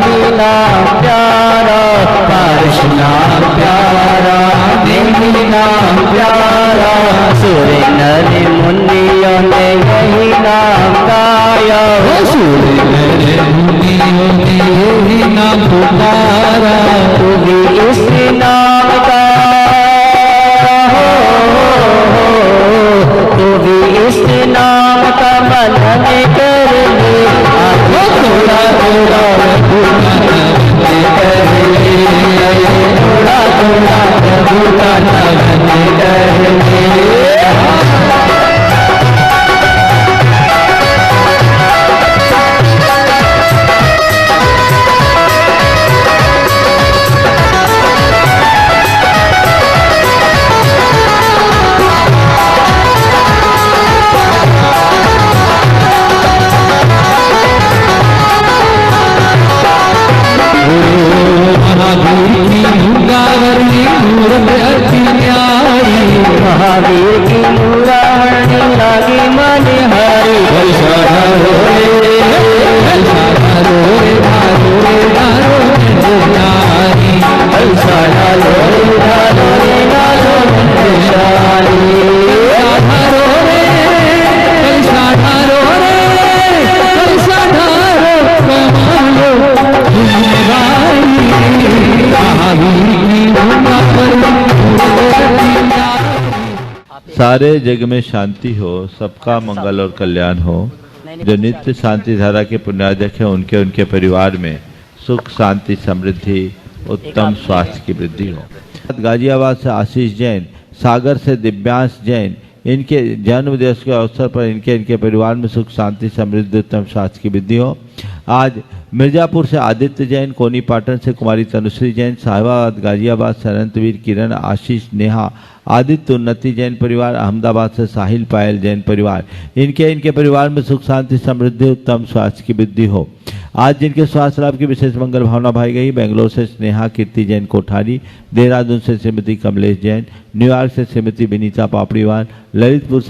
देवी नाम प्यारा, पारस नाम प्यारा, देवी नाम प्यारा। सुर नर मुनियों ने यही नाम गाया, सुर नर मुनियों ने यही नाम पुकारा। तू भी इस नाम का, तू भी इस नाम का मनन कर ले। थोड़ा थोड़ा थोड़ा थोड़ा प्रभु का नमन कर ले। महावीर की मुरारी लागी मन हारी। सारे जग में शांति हो, सबका मंगल और कल्याण हो। जो नित्य शांति धारा के पुण्यार्जक हैं उनके उनके परिवार में सुख शांति समृद्धि उत्तम स्वास्थ्य की वृद्धि हो। गाजियाबाद से आशीष जैन, सागर से दिव्यांश जैन, इनके जन्म दिवस के अवसर पर इनके परिवार में सुख शांति समृद्धि उत्तम स्वास्थ्य की वृद्धि हो। आज मिर्जापुर से आदित्य जैन, कोनी पाटन से कुमारी तनुश्री जैन, साहिबाबाद गाजियाबाद से अनंतवीर किरण, आशीष, नेहा, आदित्य उन्नति जैन परिवार, अहमदाबाद से साहिल पायल जैन परिवार, इनके परिवार में सुख शांति समृद्धि उत्तम स्वास्थ्य की वृद्धि हो। आज जिनके स्वास्थ्य लाभ की विशेष मंगल भावना भाई गई, बेंगलोर से स्नेहा कीर्ति जैन कोठारी, देहरादून से श्रीमती कमलेश जैन, न्यूयॉर्क से श्रीमती विनीता पापड़ीवाल, ललितपुर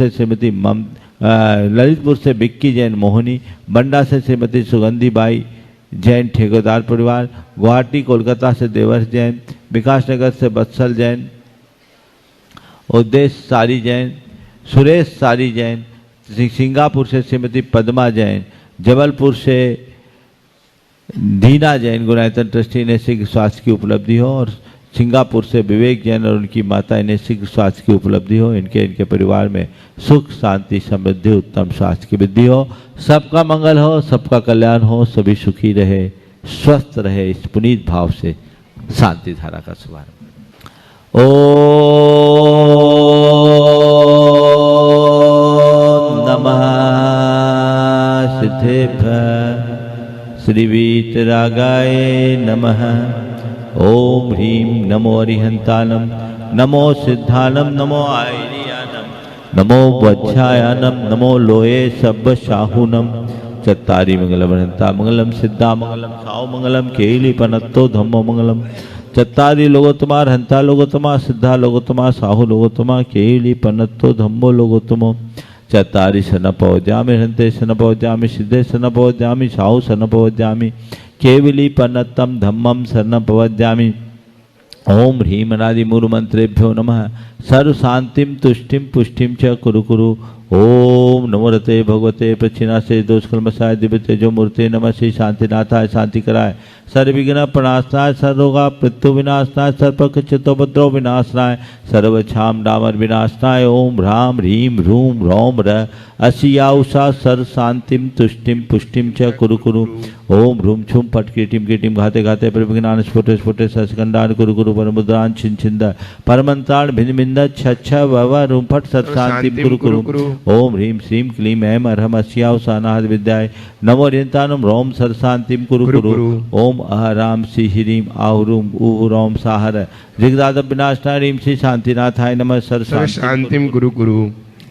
से बिक्की जैन मोहनी, बंडा से श्रीमती सुगंधी बाई जैन ठेकेदार परिवार, गुवाहाटी कोलकाता से देवर्ष जैन, विकासनगर से बत्सल जैन, उद्देश्य सारी जैन, सुरेश सारी जैन, सिंगापुर से श्रीमती पद्मा जैन, जबलपुर से दीना जैन, गुणायतन ट्रस्टी ने शीघ्र स्वास्थ्य की उपलब्धि हो। और सिंगापुर से विवेक जैन और उनकी माता इन्हें शीघ्र स्वास्थ्य की उपलब्धि हो। इनके परिवार में सुख शांति समृद्धि उत्तम स्वास्थ्य की वृद्धि हो। सबका मंगल हो, सबका कल्याण हो, सभी सुखी रहे, स्वस्थ रहे। इस पुनीत भाव से शांति धारा का शुभारंभ। ओम नमः सिद्धेभ्यः श्री वीतरागाय नमः। ओम ह्रीं नमो अरिहंतानम, नमो सिद्धानम, नमो आयर्यानम, नमो वज्रायानम, नमो लोये सब्ब शाहुनम। चत्तारी मंगलम हंता मंगलम सिद्धा मंगलम साव मंगलम केली पनत्तो धम्मो मंगलम। चत्तारी लोगोत्तमा हंता लोगोत्तमा सिद्धा लोगोत्तमा साहु लोगोत्तमा केली पनत्तो धम्मो लोगोत्तमो। चत्तारी सनपवज्जामि हंते सनपवज्जामि सिद्धे सनपवज्जामि साहु सनपवज्जामि केवली पन्नतम धम्मम शरणपवज्जामि। ओम ह्रीं अनादि मूल मंत्रेभ्यो नमः। सर्व शांतिम तुष्टिम पुष्टिम च कुरु कुरु। ओम नमो रते भगवते प्रच्छिन्नासे दोषकल्मषाय दिव्य तेजो मूर्ते नमः। श्री शांतिनाथाय शांति कराय, सर्वविघ्न प्रणाशनाय, सर्वरोगा मृत्यु विनाशनाय, सर्वपक्षितोपद्रव विनाशनाय, सर्वक्षाम डामर विनाशनाय। ओम ह्रां ह्रीं ह्रूं ह्रौं ह्र असियाउषा सर्व शांतिम तुष्टिम पुष्टिम च कुरु कुरु। ओम ह्रूं छुम फट कीटिम कीटिम घाते घाते परिविघ्नान स्फुटे स्फुटे सस्कंडान कुरु कुरु परमुद्रान छिन छिंद परमंत्राण भिन्न भिन्न छ वव रूम फट सत् शांतिम कुरु कुरु। ओम ह्रीं श्रीं क्लीं ऐं अर्हम् अस्याउषानाद विद्याय नमो रियंतानं रोम सर शांतिम कुरु कुरु। ओम अहराम श्री ह्रीं आहुरूम ऊह रोम साहर ऋग्दाद विनाशनाय ह्रीं श्री शांतिनाथाय नमः। सर शांतिम कुरु कुरु।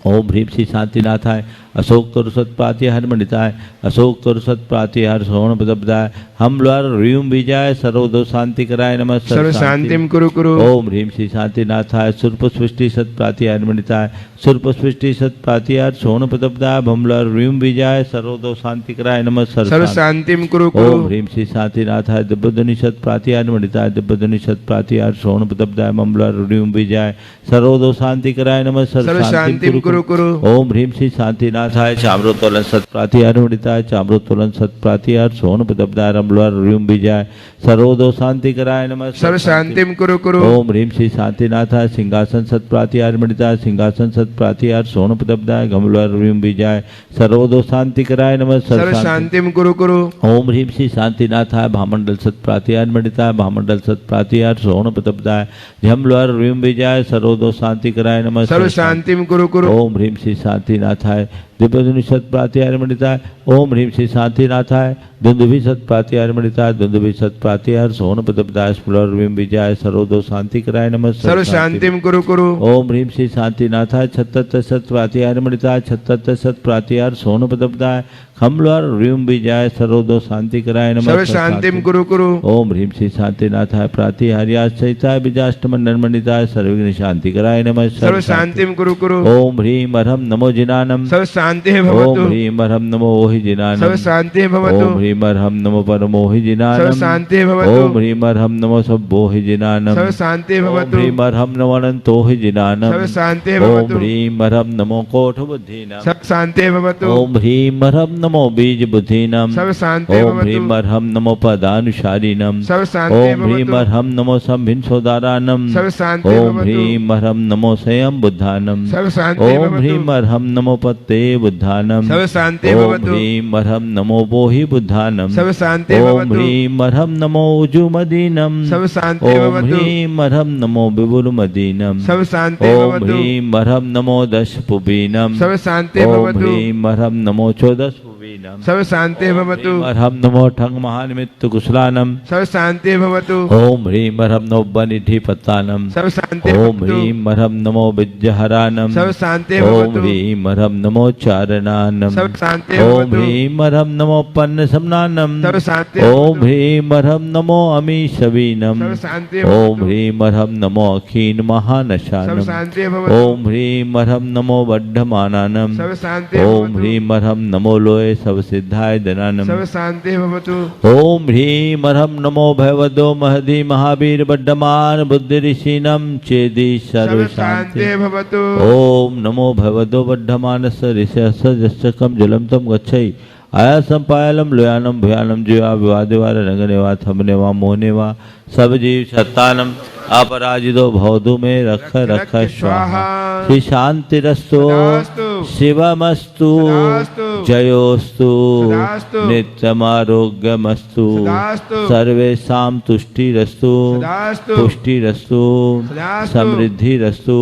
ओम ह्रीं श्री शांतिनाथाय अशोक तरुसत प्रातिहार मंडिताय अशोक तरुसत प्रातिहार श्रवण प्रदब्धाय हम द्वार ह्रीम बीजाय सर्वदो शांति कराय नमः सर्व शांतिम कुरु कुरु। ओम ह्रीम श्री शांतिनाथाय सुरपुष्टि सत प्रातिहार मंडिताय सुरपुष्टि सत प्रातिहार श्रवण प्रदब्धाय हम द्वार ह्रीम बीजाय सर्वदो शांति कराय नमः सर्व शांतिम कुरु कुरु। ओम ह्रीम श्री शांतिनाथाय दिव्यध्वनि सत प्रातिहार मंडिताय दिव्यध्वनि सत प्रातिहार श्रवण प्रदब्धाय हम द्वार ह्रीम बीजाय सर्वदो शांति कराय नमः सर्व शांतिम कुरु कुरु। ओम ह्रीम श्री शांतिनाथाय चाम्रोत्तोलन सत प्रातिहार मंडिताय चाम्रोत्तोलन सत प्रातिहार श्रवण प्रदब्धाय हम द्वार ह्रीम बीजाय सर्वदो शांति कराय नमः सर्व शांतिम कुरु कुरु। ओम ह्रीम श्री शांतिनाथाय सिंहासन सत प्रातिहार मंडिताय सिंहासन सत प्रातिहार श्रवण प्रदब्धाय हम द्वार ह्रीम बीजाय सर्वदो शांति कराय नमः सर्व शांतिम कुरु कुरु। ओम ह्रीम श्री शांतिनाथाय भामंडल सत प्रातिहार मंडिताय भामंडल सत प्रातिहार श्रवण प्रदब्धाय झम द्वार ह्रीम बीजाय सर्वदो शांति कराय नमः सर्व शांतिम कुरु कुरु। ओम ह्रीम श्री शांतिनाथाय दिव्यध्वनि सत प्रातिहार मंडिताय ओम ह्रीम श्री शांतिनाथाय दुंदुभि सत प्रातिहार मंडिताय दुंदुभि सत प्रातिहार श्रवण प्रदब्धाय स्फुरर्विम विजय सर्वदो शांति कराय नमः सर्व शांतिम कुरु कुरु। ओम ह्रीम श्री शांतिनाथाय छत्तर सत प्रातिहार मंडिताय छत्तर सत प्रातिहार श्रवण प्रदब्धाय खमलवार ह्रीम विजय सर्वदो शांति कराय नमः सर्व शांतिम कुरु कुरु। ओम ह्रीम श्री शांतिनाथाय प्रातिहार्याय सहिताय बीजाष्टमंडन मंडिताय सर्वविघ्न शांति कराय नमः सर्व शांतिम कुरु कुरु। ओम ह्रीम अर्हम नमो जिनानम सर्व शांति ओम भवतु। ह्रीम अर्हम नमो ओहि जिनानम सर्व शांति भवतु। ओम ह्रीम अर्हम नमो परमोहि जिनानम सर्व शांति भवतु। ओम ह्रीम अर्हम नमो सब्बोहि जिनानम सर्व शांति ओम भवतु। ह्रीम अर्हम नमो अनंतोहि जिनानम सर्व शांति ओम भवतु। ह्रीम अर्हम नमो कोठ बुद्धिनाम सर्व शांति भवतु। ओम ह्रीम अर्हम नमो बीज बुद्धिनाम सर्व शांति ओम भवतु। ह्रीम अर्हम नमो पदानुशारिणम सर्व शांति ओम ह्रीम भवतु। अर्हम नमो संभिन सोदारानम सर्व शांति ओम भवतु। ह्रीम अर्हम नमो स्वयं बुद्धानम सर्व शांति ओम भवतु। ह्रीम अर्हम नमो पत्ते बुद्धानम सर्व शांति ओम भवतु। ह्रीम अर्हम नमो बोहि बुद्धानम सर्व शांति ओम भवतु। ह्रीम अर्हम नमो उजुमदीनम सर्व शांति ओम भवतु। ह्रीम अर्हम नमो विबुलमदीनम सर्व शांति ओम भवतु। ह्रीम अर्हम नमो दशपुबीनम सर्व शांति ओम भवतु। ह्रीम अर्हम नमो चोदशपुबीनम सर्व शांति भवतु। ह्रीम अर्हम नमो ठंग महानिमित्त कुशलानम सर्व शांति भवतु। ओम ह्रीम अर्हम नमो बनिधि पत्तानम सर्व शांति ओम भवतु। ह्रीम अर्हम नमो विद्यहरानम सर्व शांति ओम भवतु। ह्रीम अर्हम नमो चारणानम सर्व शांति ओम भवतु। ह्रीम अर्हम नमो पन्न समनानम सर्व शांति ओम भवतु। ह्रीम अर्हम नमो अमीशवीनम सर्व शांति ओम भवतु। ह्रीम अर्हम नमो अखीन सर्व महानशानम शांति भवतु। ओम ह्रीम अर्हम नमो वड्ढमानानम सर्व शांति ओम भवतु। ह्रीम अर्हम नमो लोय सब सिद्धाय दनानम सर्व शांति भवतु। ओम ह्रीम अर्हम नमो भयवदो महधि महावीर वड्ढमान बुद्धि ऋषिनम चेदि सर्व सर्व शांति शांति भवतु। ओम नमो भगवतो वड्ढमानस ऋषयसजश्चकम जलम तम गच्छै आयासम पायलम लोयानम भयानम जीवा विवादेवा रंगनेवा थमनेवा मोहनेवा सब जीव सत्तानम अपराजितो भवतु में रख रख स्वाहा श्री शांतिरस्तु सदास्तु। शिवमस्तु सदास्तु। जयोस्तु सदास्तु। नित्यमारोग्यमस्तु सदास्तु। सर्वेषां तुष्टिरस्तु सदास्तु। पुष्टिरस्तु सदास्तु। समृद्धिरस्तु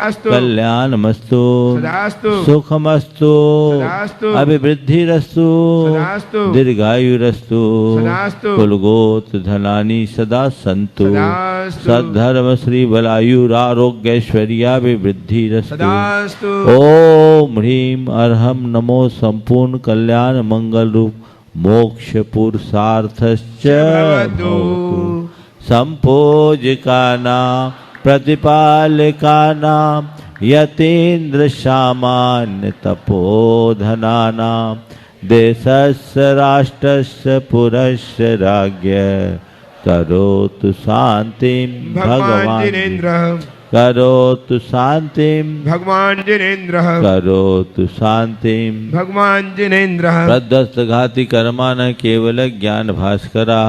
अस्तु। कल्याणमस्तु सदास्तु। सुखमस्तु सदास्तु। अभिवृद्धिरस्तु सदास्तु। दीर्घायुरस्तु सदास्तु। कुलगोत्र धनानि सदा सन्तु सदास्तु। सद्धर्म श्री बलायुरारोग्यैश्वर्याभिवृद्धिरस्तु सदास्तु। ओम ह्रीम अर्हम नमो संपूर्ण कल्याण मंगल रूप मोक्ष पुरुषार्थश्च भवतु। संपूजिकानां प्रतिपालकानां यतीन्द्र सामान्य तपोधनानां देशस्य राष्ट्रस्य पुरस्य राज्ञ करोतु शांतिं भगवान जिनेन्द्र। करोतु शांतिं भगवान जिनेन्द्र। करोतु शांतिं भगवान जिनेन्द्र। प्रध्वस्तघाति कर्मा न केवल ज्ञान भास्करा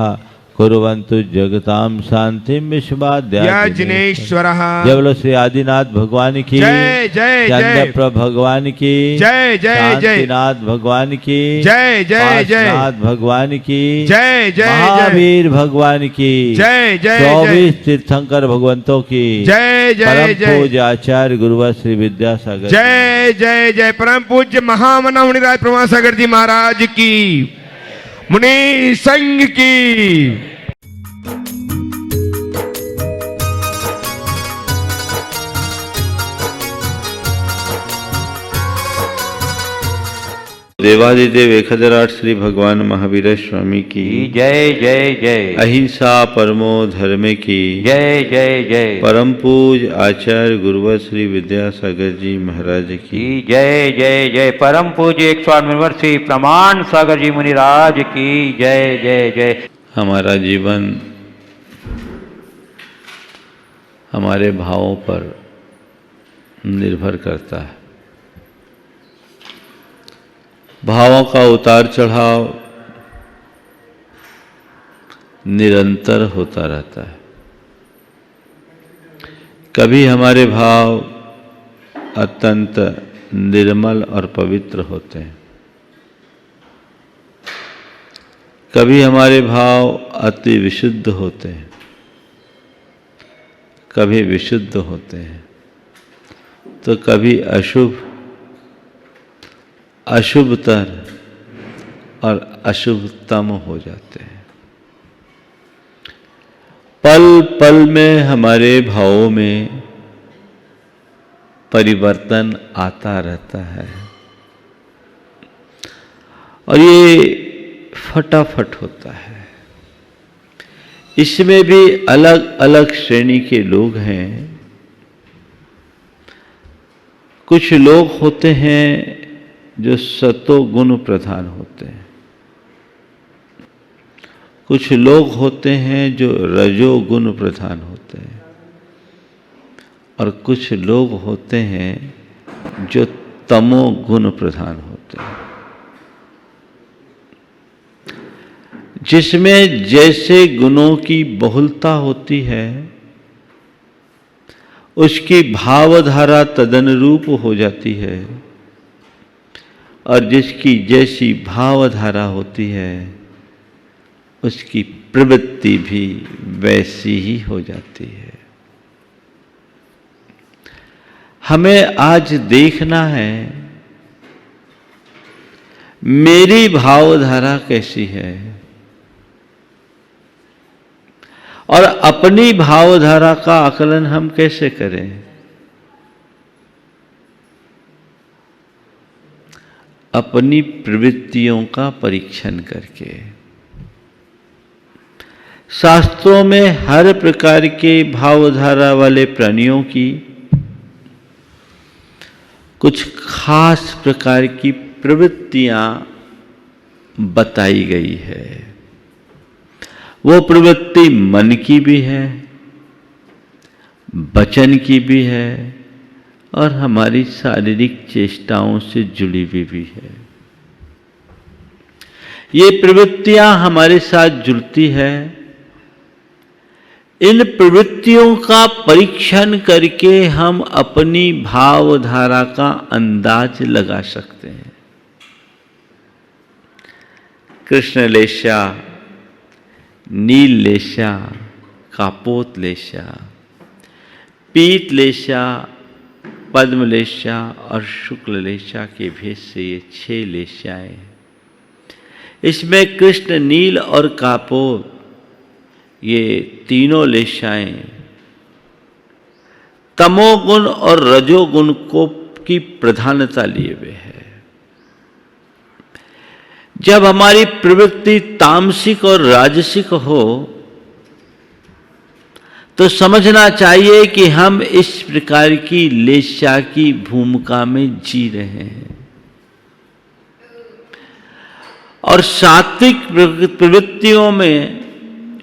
कुर्वन्तु जगतां शांतिं विश्वाद्या या जिनेश्वरः। जय बोलो श्री आदिनाथ भगवान की जय जय जय। चंद्रप्रभ भगवान की जय जय जय। शांतिनाथ भगवान की जय जय जय। पार्श्वनाथ भगवान की जय जय जय। महावीर भगवान की जय जय 24 तीर्थंकर भगवंतों की जय जय परम जय। पूज्य आचार्य गुरुवर श्री विद्यासागर जय जय जय। परम पूज्य महामना मुनिराज प्रमासागर जी महाराज की, मुनि संघ की। देवादिदेव 1008 श्री भगवान महावीर स्वामी की जय जय जय। अहिंसा परमो धर्म की जय जय जय। परम पूज आचार्य गुरुवर श्री विद्यासागर जी महाराज की जय जय जय। परम पूज्य 108वें वर्षीय प्रमाण सागर जी मुनिराज की जय जय जय। हमारा जीवन हमारे भावों पर निर्भर करता है। भावों का उतार चढ़ाव निरंतर होता रहता है। कभी हमारे भाव अत्यंत निर्मल और पवित्र होते हैं, कभी हमारे भाव अति विशुद्ध होते हैं, कभी विशुद्ध होते हैं, तो कभी अशुभ, अशुभतर और अशुभतम हो जाते हैं। पल पल में हमारे भावों में परिवर्तन आता रहता है और ये फटाफट होता है। इसमें भी अलग अलग श्रेणी के लोग हैं। कुछ लोग होते हैं जो सतो गुण प्रधान होते हैं, कुछ लोग होते हैं जो रजो गुण प्रधान होते हैं और कुछ लोग होते हैं जो तमो गुण प्रधान होते हैं। जिसमें जैसे गुणों की बहुलता होती है उसकी भावधारा तदनुरूप हो जाती है और जिसकी जैसी भावधारा होती है उसकी प्रवृत्ति भी वैसी ही हो जाती है। हमें आज देखना है मेरी भावधारा कैसी है और अपनी भावधारा का आकलन हम कैसे करें। अपनी प्रवृत्तियों का परीक्षण करके। शास्त्रों में हर प्रकार के भावधारा वाले प्राणियों की कुछ खास प्रकार की प्रवृत्तियां बताई गई है। वो प्रवृत्ति मन की भी है, वचन की भी है और हमारी शारीरिक चेष्टाओं से जुड़ी हुई भी है। ये प्रवृत्तियां हमारे साथ जुड़ती है। इन प्रवृत्तियों का परीक्षण करके हम अपनी भावधारा का अंदाज लगा सकते हैं। कृष्ण लेशा, नील लेशा, कापोत लेशा, पीत लेशा, पद्म लेशा और शुक्ल लेशा के भेद से ये 6 लेशाएं। इसमें कृष्ण, नील और कापोत ये तीनों लेशाएं तमोगुण और रजोगुण को की प्रधानता लिए हुए है। जब हमारी प्रवृत्ति तामसिक और राजसिक हो तो समझना चाहिए कि हम इस प्रकार की लेशा की भूमिका में जी रहे हैं और सात्विक प्रवृत्तियों में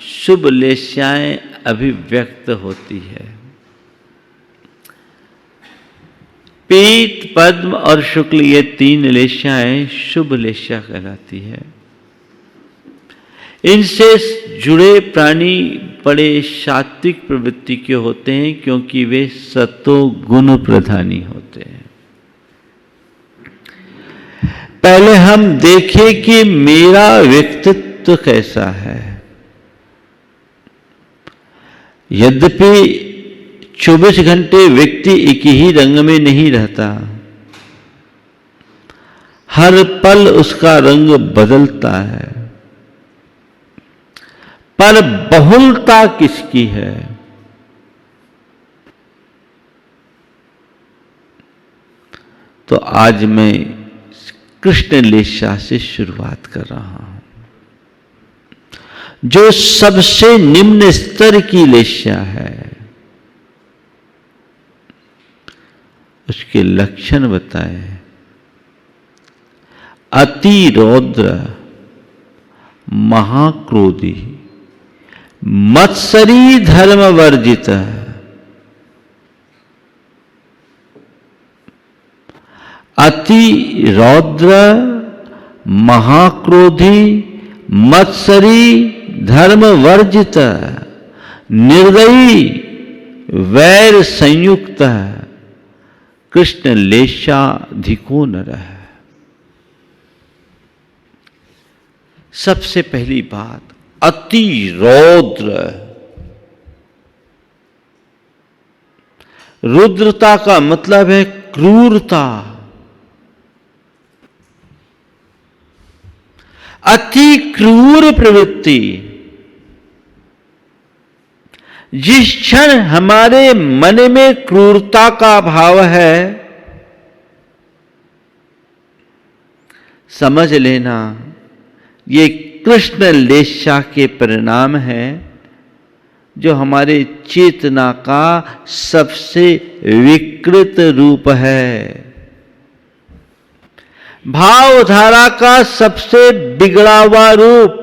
शुभ लेशाएं अभिव्यक्त होती है। पीत, पद्म और शुक्ल ये 3 लेशाएं शुभ लेशा कहलाती है। इनसे जुड़े प्राणी बड़े सात्विक प्रवृत्ति के होते हैं क्योंकि वे सतो गुण प्रधानी होते हैं। पहले हम देखें कि मेरा व्यक्तित्व कैसा है। यद्यपि 24 घंटे व्यक्ति एक ही रंग में नहीं रहता, हर पल उसका रंग बदलता है, पर बहुलता किसकी है? तो आज मैं कृष्ण लेशा से शुरुआत कर रहा हूं, जो सबसे निम्न स्तर की लेशा है। उसके लक्षण बताए। अति रौद्र, महाक्रोधी, मत्सरी, धर्म वर्जित। अति रौद्र, महाक्रोधी, मत्सरी, धर्म वर्जित, निर्दयी, वैर संयुक्त, कृष्ण लेशाधिको नरः। सबसे पहली बात, अति रौद्र। रुद्रता का मतलब है क्रूरता। अति क्रूर प्रवृत्ति। जिस क्षण हमारे मन में क्रूरता का भाव है, समझ लेना ये कृष्ण लेशा के परिणाम है, जो हमारे चेतना का सबसे विकृत रूप है, भावधारा का सबसे बिगड़ा हुआ रूप।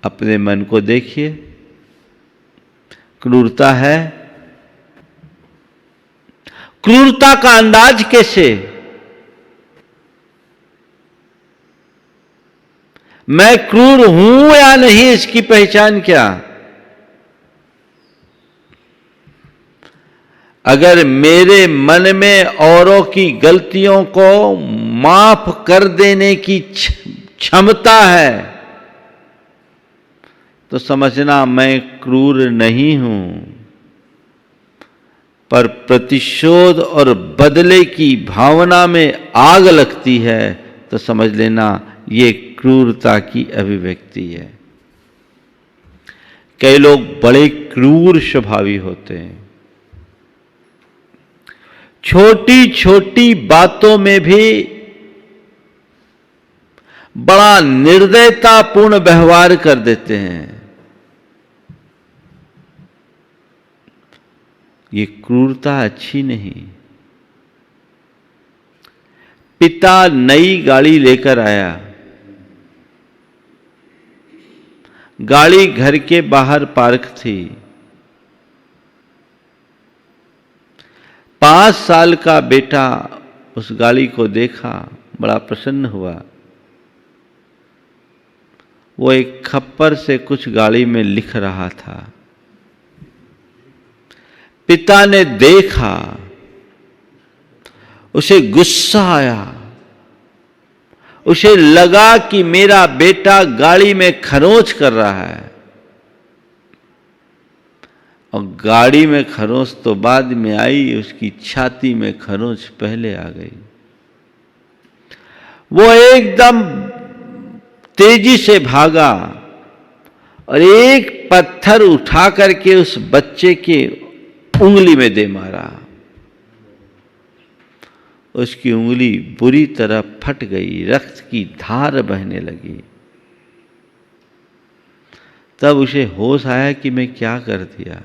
अपने मन को देखिए, क्रूरता है। क्रूरता का अंदाज कैसे? मैं क्रूर हूं या नहीं, इसकी पहचान क्या? अगर मेरे मन में औरों की गलतियों को माफ कर देने की क्षमता है, तो समझना मैं क्रूर नहीं हूं। पर प्रतिशोध और बदले की भावना में आग लगती है, तो समझ लेना ये क्रूरता की अभिव्यक्ति है। कई लोग बड़े क्रूर स्वभावी होते हैं, छोटी छोटी बातों में भी बड़ा निर्दयतापूर्ण व्यवहार कर देते हैं। ये क्रूरता अच्छी नहीं। पिता नई गाड़ी लेकर आया, गाड़ी घर के बाहर पार्क थी। 5 साल का बेटा उस गाड़ी को देखा, बड़ा प्रसन्न हुआ। वो एक खप्पर से कुछ गाड़ी में लिख रहा था। पिता ने देखा, उसे गुस्सा आया। उसे लगा कि मेरा बेटा गाड़ी में खरोंच कर रहा है, और गाड़ी में खरोंच तो बाद में आई, उसकी छाती में खरोंच पहले आ गई। वो एकदम तेजी से भागा और एक पत्थर उठा करके उस बच्चे के उंगली में दे मारा। उसकी उंगली बुरी तरह फट गई, रक्त की धार बहने लगी। तब उसे होश आया कि मैं क्या कर दिया।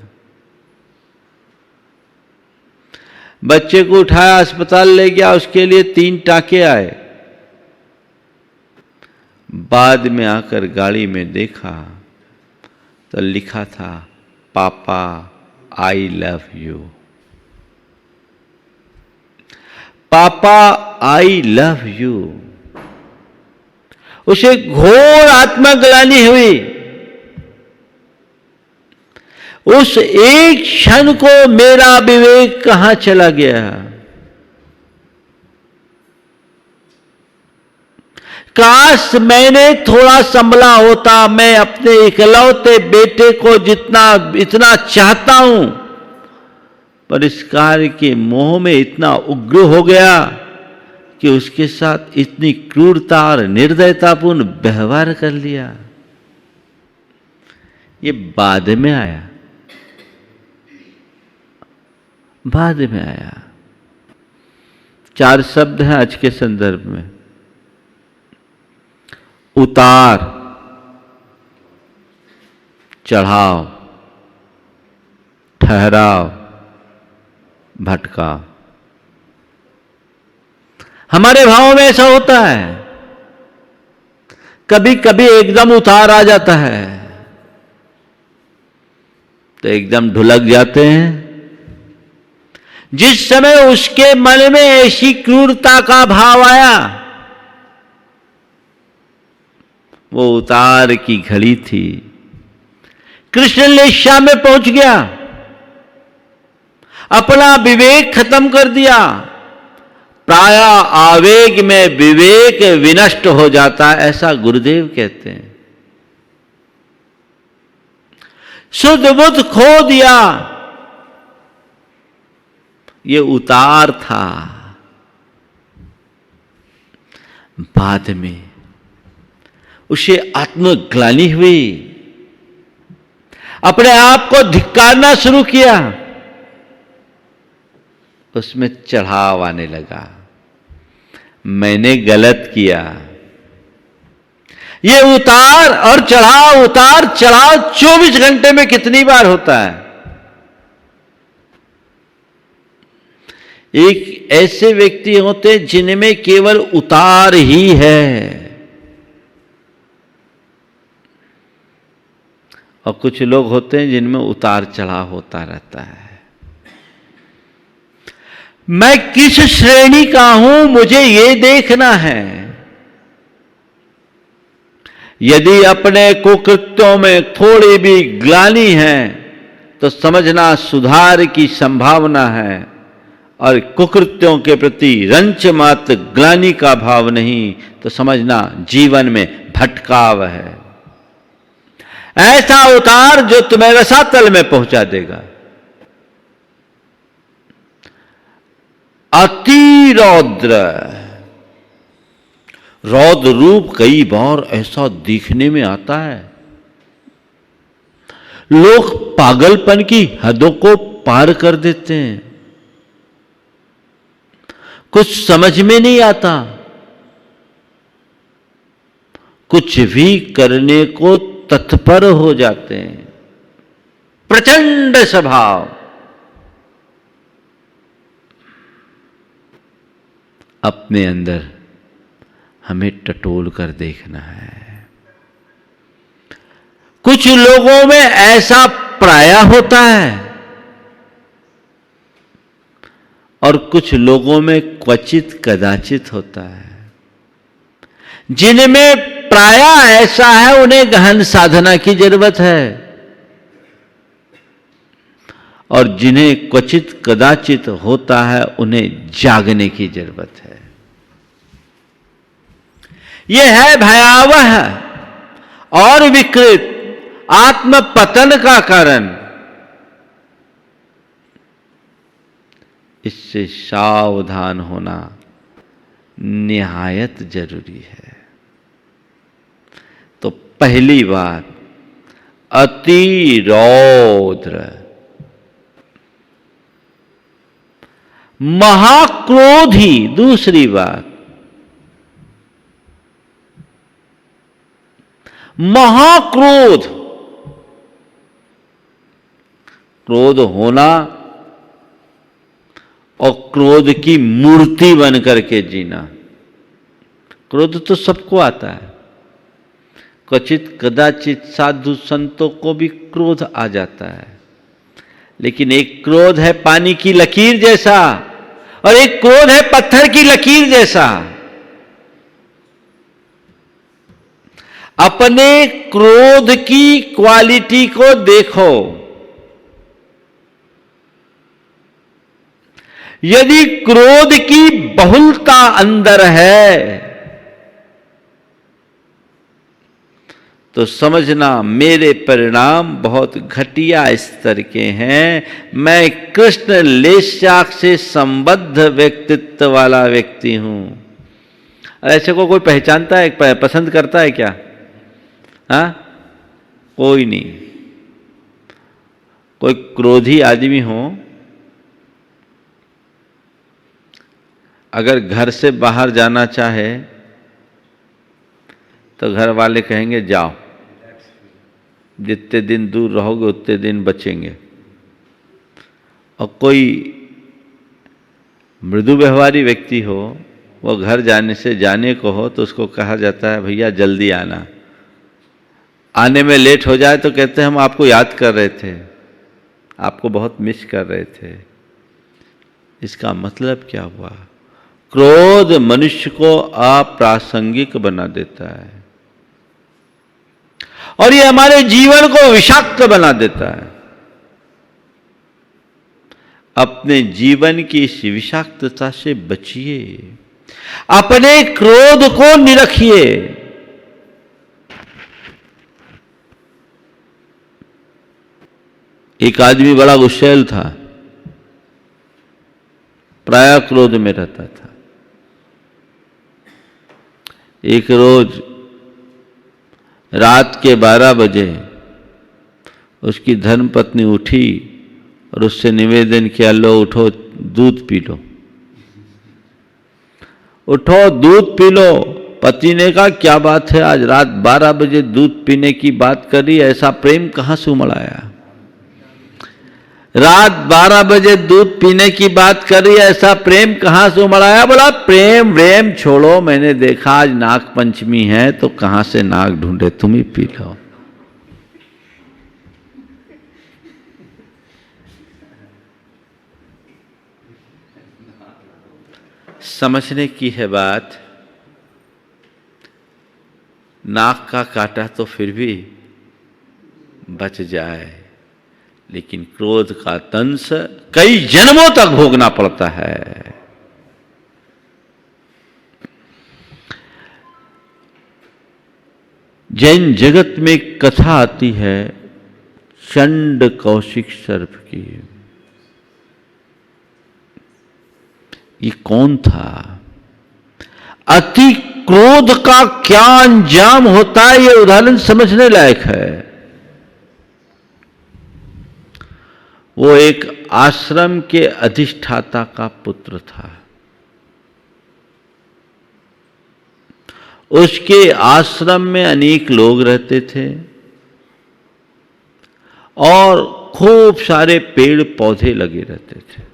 बच्चे को उठाया, अस्पताल ले गया। उसके लिए 3 टांके आए। बाद में आकर गाड़ी में देखा तो लिखा था, पापा आई लव यू। पापा आई लव यू। उसे घोर आत्मग्लानि हुई। उस एक क्षण को मेरा विवेक कहां चला गया। काश मैंने थोड़ा संभला होता। मैं अपने इकलौते बेटे को इतना चाहता हूं, पर इस कार्य के मोह में इतना उग्र हो गया कि उसके साथ इतनी क्रूरता और निर्दयतापूर्ण व्यवहार कर लिया। ये बाद में आया, बाद में आया। 4 शब्द हैं आज के संदर्भ में। उतार, चढ़ाव, ठहराव, भटकाव। हमारे भावों में ऐसा होता है, कभी कभी एकदम उतार आ जाता है तो एकदम ढुलक जाते हैं। जिस समय उसके मन में ऐसी क्रूरता का भाव आया, वो उतार की घड़ी थी। कृष्ण लेशा में पहुंच गया, अपना विवेक खत्म कर दिया। प्राय आवेग में विवेक विनष्ट हो जाता है, ऐसा गुरुदेव कहते हैं। शुद्ध बुद्ध खो दिया, ये उतार था। बाद में उसे आत्मग्लानि हुई, अपने आप को धिक्कारना शुरू किया, उसमें चढ़ाव आने लगा, मैंने गलत किया। ये उतार और चढ़ाव, उतार चढ़ाव 24 घंटे में कितनी बार होता है। एक ऐसे व्यक्ति होते हैं जिनमें केवल उतार ही है, और कुछ लोग होते हैं जिनमें उतार चढ़ाव होता रहता है। मैं किस श्रेणी का हूं, मुझे यह देखना है। यदि अपने कुकृत्यों में थोड़ी भी ग्लानि है तो समझना सुधार की संभावना है, और कुकृत्यों के प्रति रंच मात्र ग्लानि का भाव नहीं तो समझना जीवन में भटकाव है। ऐसा उतार जो तुम्हें रसातल में पहुंचा देगा। अति रौद्र, रौद्र रूप कई बार ऐसा दिखने में आता है, लोग पागलपन की हदों को पार कर देते हैं, कुछ समझ में नहीं आता, कुछ भी करने को तत्पर हो जाते हैं। प्रचंड स्वभाव। अपने अंदर हमें टटोल कर देखना है। कुछ लोगों में ऐसा प्राय होता है और कुछ लोगों में क्वचित कदाचित होता है। जिनमें प्राय ऐसा है उन्हें गहन साधना की जरूरत है, और जिन्हें क्वचित कदाचित होता है उन्हें जागने की जरूरत है। यह है भयावह और विकृत आत्म पतन का कारण। इससे सावधान होना निहायत जरूरी है। तो पहली बात अति रौद्र, महाक्रोधी। दूसरी बात महाक्रोध, क्रोध होना और क्रोध की मूर्ति बन करके जीना। क्रोध तो सबको आता है, क्वचित कदाचित साधु संतों को भी क्रोध आ जाता है, लेकिन एक क्रोध है पानी की लकीर जैसा और एक क्रोध है पत्थर की लकीर जैसा। अपने क्रोध की क्वालिटी को देखो। यदि क्रोध की बहुलता अंदर है तो समझना मेरे परिणाम बहुत घटिया स्तर के हैं। मैं कृष्ण लेशाक से संबद्ध व्यक्तित्व वाला व्यक्ति हूं। ऐसे को कोई पहचानता है, पसंद करता है क्या? हाँ, कोई नहीं। कोई क्रोधी आदमी हो अगर घर से बाहर जाना चाहे तो घर वाले कहेंगे जाओ, जितने दिन दूर रहोगे उतने दिन बचेंगे। और कोई मृदु व्यवहारी व्यक्ति हो, वो घर जाने को हो तो उसको कहा जाता है भैया जल्दी आना। आने में लेट हो जाए तो कहते हैं हम आपको याद कर रहे थे, आपको बहुत मिस कर रहे थे। इसका मतलब क्या हुआ? क्रोध मनुष्य को अप्रासंगिक बना देता है और ये हमारे जीवन को विषाक्त बना देता है। अपने जीवन की इस विषाक्तता से बचिए, अपने क्रोध को निरखिए। एक आदमी बड़ा गुस्सैल था, प्रायः क्रोध में रहता था। एक रोज रात के 12 बजे उसकी धर्मपत्नी उठी और उससे निवेदन किया, लो उठो दूध पी लो, उठो दूध पी लो। पति ने कहा क्या बात है, आज रात 12 बजे दूध पीने की बात कर रही, ऐसा प्रेम कहां से उमड़ आया? रात 12 बजे दूध पीने की बात कर रही है, ऐसा प्रेम कहां से उमड़ आया? बोला प्रेम छोड़ो, मैंने देखा आज नाग पंचमी है तो कहां से नाग ढूंढे, तुम ही पी लो। समझने की है बात, नाक का काटा तो फिर भी बच जाए, लेकिन क्रोध का दंश कई जन्मों तक भोगना पड़ता है। जैन जगत में एक कथा आती है चंड कौशिक सर्प की। ये कौन था? अति क्रोध का क्या अंजाम होता है, ये उदाहरण समझने लायक है। वो एक आश्रम के अधिष्ठाता का पुत्र था। उसके आश्रम में अनेक लोग रहते थे और खूब सारे पेड़ पौधे लगे रहते थे।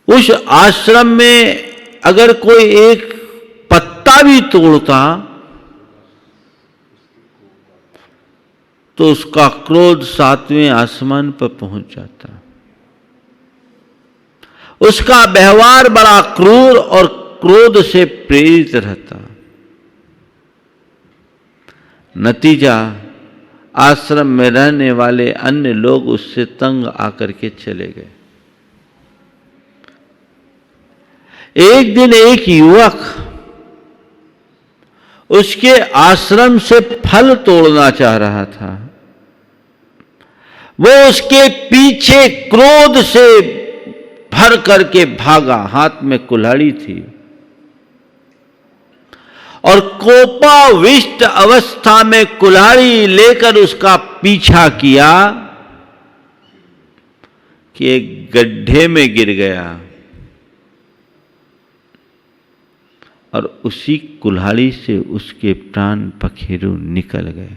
उस आश्रम में अगर कोई एक पत्ता भी तोड़ता तो उसका क्रोध 7वें आसमान पर पहुंच जाता। उसका व्यवहार बड़ा क्रूर और क्रोध से प्रेरित रहता। नतीजा, आश्रम में रहने वाले अन्य लोग उससे तंग आकर के चले गए। एक दिन एक युवक उसके आश्रम से फल तोड़ना चाह रहा था। वो उसके पीछे क्रोध से भर करके भागा, हाथ में कुल्हाड़ी थी और कोपाविष्ट अवस्था में कुल्हाड़ी लेकर उसका पीछा किया कि एक गड्ढे में गिर गया और उसी कुल्हाड़ी से उसके प्राण पखेरु निकल गए।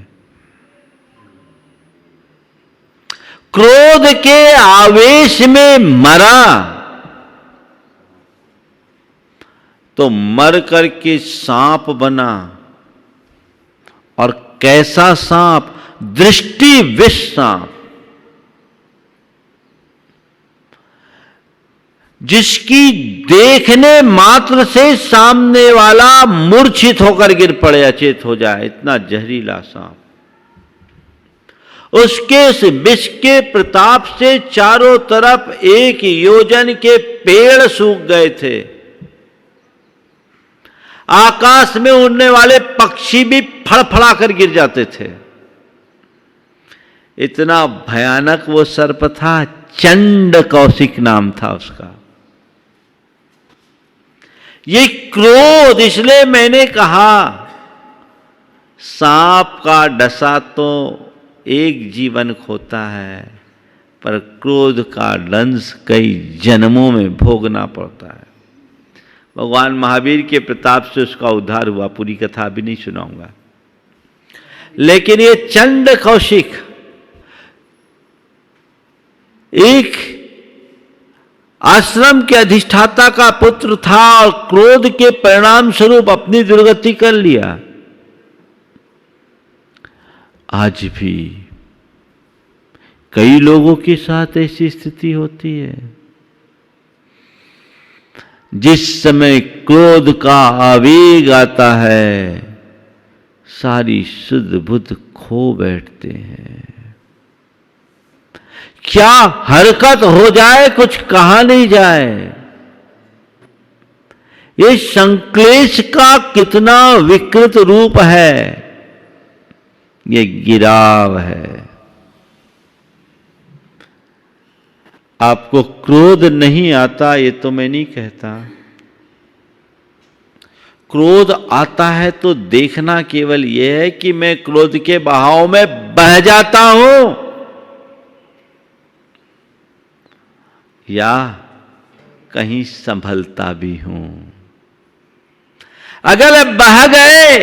क्रोध के आवेश में मरा तो मर करके सांप बना, और कैसा सांप? दृष्टि विष सांप, जिसकी देखने मात्र से सामने वाला मूर्छित होकर गिर पड़े, अचेत हो जाए, इतना जहरीला सांप। उसके विष के प्रताप से चारों तरफ 1 योजन के पेड़ सूख गए थे। आकाश में उड़ने वाले पक्षी भी फड़फड़ाकर गिर जाते थे। इतना भयानक वो सर्प था। चंड कौशिक नाम था उसका। ये क्रोध, इसलिए मैंने कहा सांप का डसा तो एक जीवन खोता है, पर क्रोध का दंश कई जन्मों में भोगना पड़ता है। भगवान महावीर के प्रताप से उसका उद्धार हुआ, पूरी कथा अभी नहीं सुनाऊंगा। लेकिन ये चंड कौशिक एक आश्रम के अधिष्ठाता का पुत्र था और क्रोध के परिणाम स्वरूप अपनी दुर्गति कर लिया। आज भी कई लोगों के साथ ऐसी स्थिति होती है। जिस समय क्रोध का आवेग आता है, सारी शुद्ध बुद्ध खो बैठते हैं। क्या हरकत हो जाए कुछ कहा नहीं जाए। ये संक्लेश का कितना विकृत रूप है, ये गिराव है। आपको क्रोध नहीं आता ये तो मैं नहीं कहता। क्रोध आता है तो देखना केवल यह है कि मैं क्रोध के बहाव में बह जाता हूं या कहीं संभलता भी हूं। अगर बह गए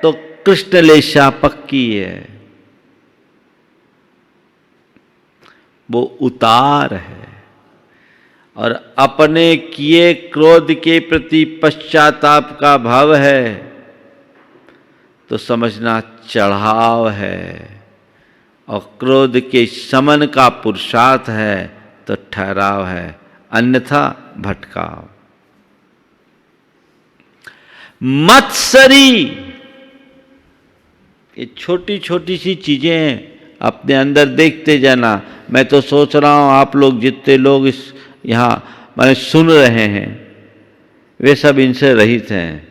तो कृष्ण लेशा पक्की है, वो उतार है। और अपने किए क्रोध के प्रति पश्चाताप का भाव है तो समझना चढ़ाव है, और क्रोध के शमन का पुरुषार्थ है तो ठहराव है, अन्यथा भटकाव। मत्सरी, ये छोटी छोटी सी चीजें अपने अंदर देखते जाना। मैं तो सोच रहा हूं आप लोग जितने लोग इस यहां मैंने सुन रहे हैं वे सब इनसे रहित हैं,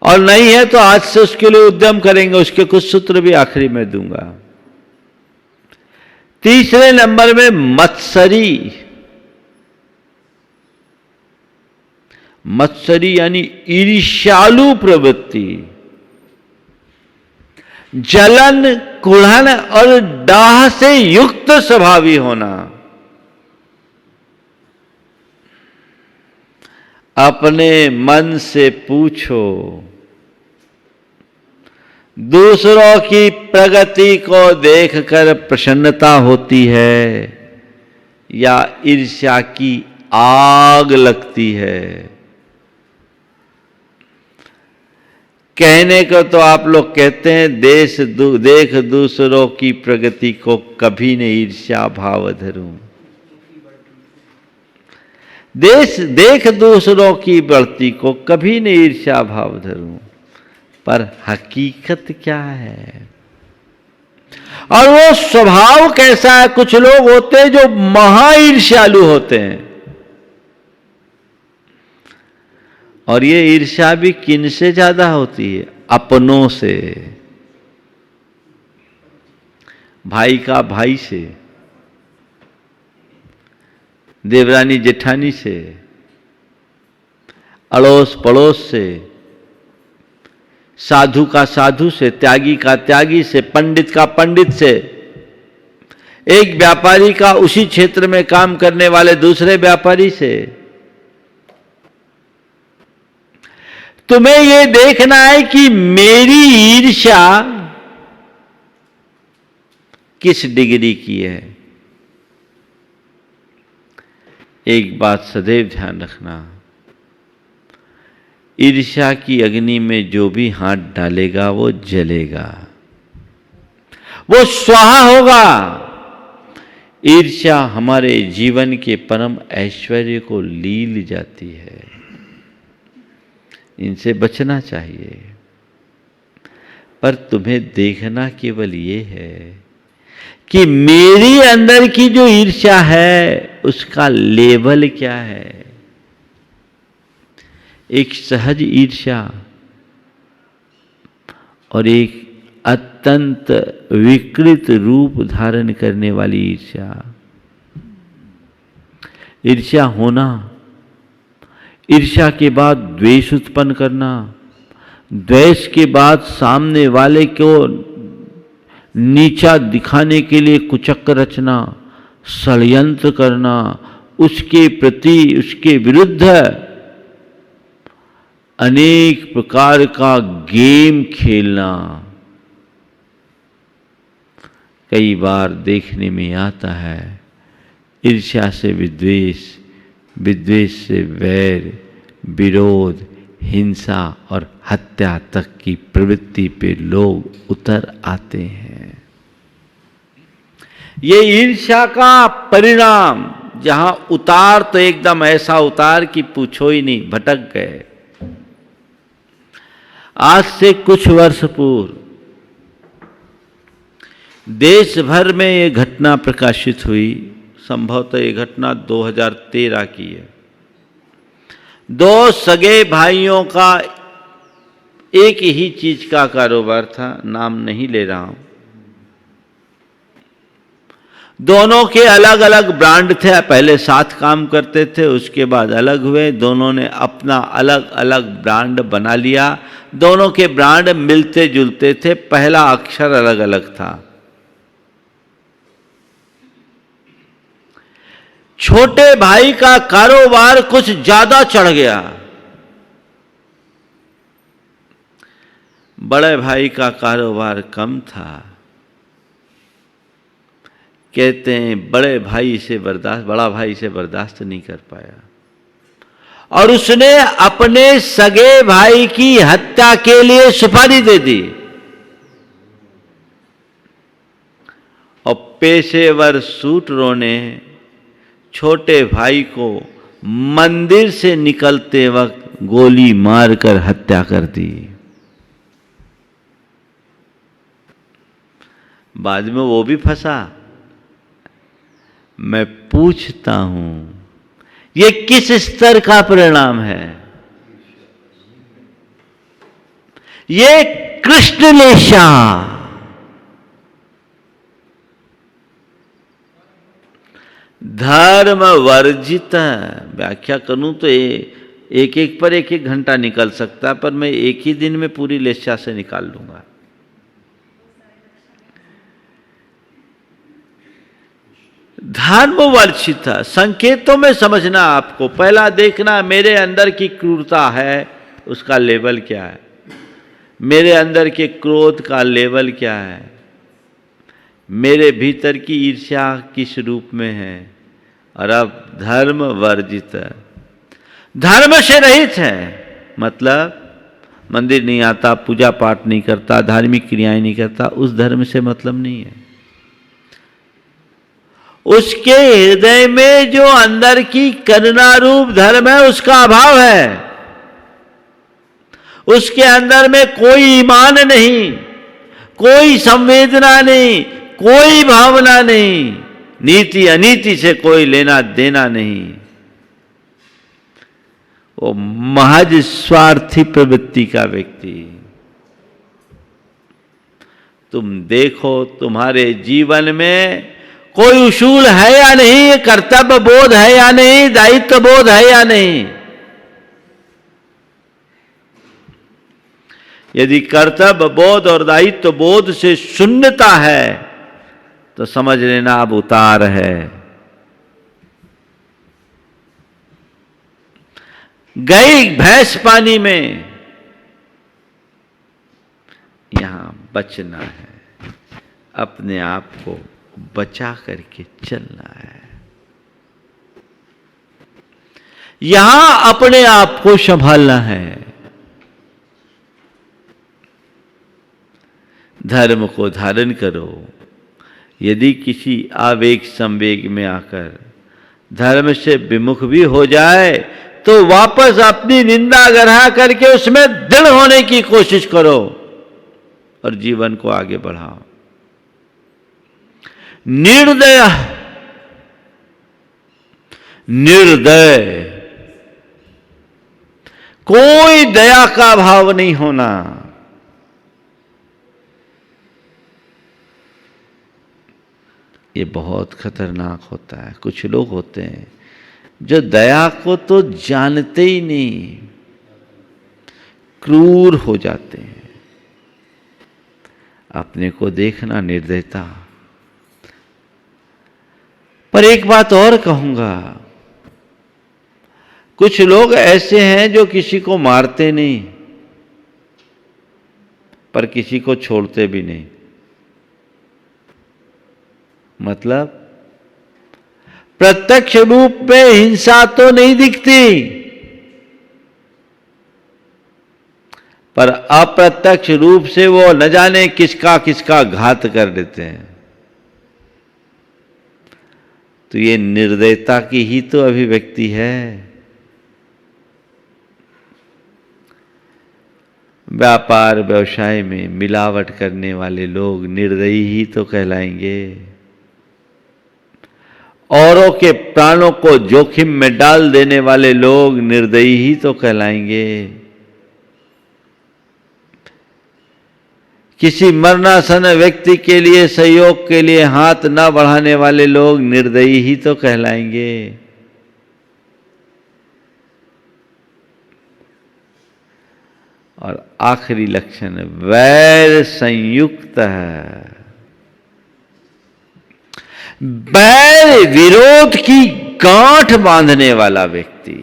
और नहीं है तो आज से उसके लिए उद्यम करेंगे। उसके कुछ सूत्र भी आखिरी में दूंगा। तीसरे नंबर में मत्सरी। मत्सरी यानी ईर्ष्यालु प्रवृत्ति, जलन, कुढ़न और डाह से युक्त स्वभावी होना। अपने मन से पूछो, दूसरों की प्रगति को देखकर प्रसन्नता होती है या ईर्ष्या की आग लगती है। कहने को तो आप लोग कहते हैं देख दूसरों की प्रगति को कभी न ईर्ष्या भाव धरूं। देख दूसरों की बढ़ती को कभी न ईर्ष्या भाव धरूं, पर हकीकत क्या है और वो स्वभाव कैसा है। कुछ लोग होते हैं जो महा ईर्ष्यालु होते हैं, और ये ईर्ष्या भी किन से ज्यादा होती है? अपनों से। भाई का भाई से, देवरानी जेठानी से, अड़ोस पड़ोस से, साधु का साधु से, त्यागी का त्यागी से, पंडित का पंडित से, एक व्यापारी का उसी क्षेत्र में काम करने वाले दूसरे व्यापारी से। तुम्हें यह देखना है कि मेरी ईर्ष्या किस डिग्री की है। एक बात सदैव ध्यान रखना, ईर्ष्या की अग्नि में जो भी हाथ डालेगा वो जलेगा, वो स्वाहा होगा। ईर्ष्या हमारे जीवन के परम ऐश्वर्य को लील जाती है, इनसे बचना चाहिए। पर तुम्हें देखना केवल ये है कि मेरी अंदर की जो ईर्ष्या है उसका लेवल क्या है। एक सहज ईर्ष्या और एक अत्यंत विकृत रूप धारण करने वाली ईर्ष्या। ईर्ष्या होना, ईर्ष्या के बाद द्वेष उत्पन्न करना, द्वेष के बाद सामने वाले को नीचा दिखाने के लिए कुचक्र रचना, षड्यंत्र करना, उसके प्रति, उसके विरुद्ध अनेक प्रकार का गेम खेलना कई बार देखने में आता है। ईर्ष्या से विद्वेष, विद्वेष से वैर, विरोध, हिंसा और हत्या तक की प्रवृत्ति पे लोग उतर आते हैं। ये ईर्ष्या का परिणाम, जहां उतार तो एकदम ऐसा उतार कि पूछो ही नहीं, भटक गए। आज से कुछ वर्ष पूर्व देश भर में ये घटना प्रकाशित हुई। संभवतः ये घटना 2013 की है। दो सगे भाइयों का एक ही चीज का कारोबार था, नाम नहीं ले रहा हूं। दोनों के अलग अलग ब्रांड थे। पहले साथ काम करते थे, उसके बाद अलग हुए। दोनों ने अपना अलग अलग ब्रांड बना लिया। दोनों के ब्रांड मिलते जुलते थे, पहला अक्षर अलग अलग था। छोटे भाई का कारोबार कुछ ज्यादा चढ़ गया, बड़े भाई का कारोबार कम था। कहते हैं बड़ा भाई से बर्दाश्त नहीं कर पाया और उसने अपने सगे भाई की हत्या के लिए सुपारी दे दी। और पेशेवर शूटरों ने छोटे भाई को मंदिर से निकलते वक्त गोली मारकर हत्या कर दी। बाद में वो भी फंसा। मैं पूछता हूं, ये किस स्तर का परिणाम है? ये कृष्णलेशा, धर्म वर्जित। व्याख्या करूं तो एक एक पर एक एक घंटा निकल सकता है, पर मैं एक ही दिन में पूरी लेशा से निकाल लूंगा। धर्म वर्जित संकेतों में समझना आपको। पहला देखना मेरे अंदर की क्रूरता है, उसका लेवल क्या है। मेरे अंदर के क्रोध का लेवल क्या है। मेरे भीतर की ईर्ष्या किस रूप में है। और अब धर्म वर्जित, धर्म से रहित है। मतलब मंदिर नहीं आता, पूजा पाठ नहीं करता, धार्मिक क्रियाएं नहीं करता, उस धर्म से मतलब नहीं है। उसके हृदय में जो अंदर की करुणा रूप धर्म है, उसका अभाव है। उसके अंदर में कोई ईमान नहीं, कोई संवेदना नहीं, कोई भावना नहीं, नीति अनीति से कोई लेना देना नहीं। वो महज स्वार्थी प्रवृत्ति का व्यक्ति। तुम देखो तुम्हारे जीवन में कोई उसूल है या नहीं, कर्तव्य बोध है या नहीं, दायित्व बोध है या नहीं। यदि कर्तव्य बोध और दायित्व बोध से शून्यता है तो समझ लेना अब उतार है। गई भैंस पानी में, यहां बचना है, अपने आप को बचा करके चलना है। यहां अपने आप को संभालना है। धर्म को धारण करो। यदि किसी आवेग संवेग में आकर धर्म से विमुख भी हो जाए तो वापस अपनी निंदा गढ़ा करके उसमें दृढ़ होने की कोशिश करो और जीवन को आगे बढ़ाओ। निर्दय, निर्दय, कोई दया का भाव नहीं होना। ये बहुत खतरनाक होता है। कुछ लोग होते हैं जो दया को तो जानते ही नहीं, क्रूर हो जाते हैं। अपने को देखना निर्दयता। पर एक बात और कहूंगा, कुछ लोग ऐसे हैं जो किसी को मारते नहीं पर किसी को छोड़ते भी नहीं। मतलब प्रत्यक्ष रूप में हिंसा तो नहीं दिखती, पर अप्रत्यक्ष रूप से वो न जाने किसका किसका घात कर देते हैं। तो ये निर्दयता की ही तो अभिव्यक्ति है। व्यापार व्यवसाय में मिलावट करने वाले लोग निर्दयी ही तो कहलाएंगे। औरों के प्राणों को जोखिम में डाल देने वाले लोग निर्दयी ही तो कहलाएंगे। किसी मरणासन व्यक्ति के लिए सहयोग के लिए हाथ न बढ़ाने वाले लोग निर्दयी ही तो कहलाएंगे। और आखिरी लक्षण वैर संयुक्त है। वैर विरोध की गांठ बांधने वाला व्यक्ति।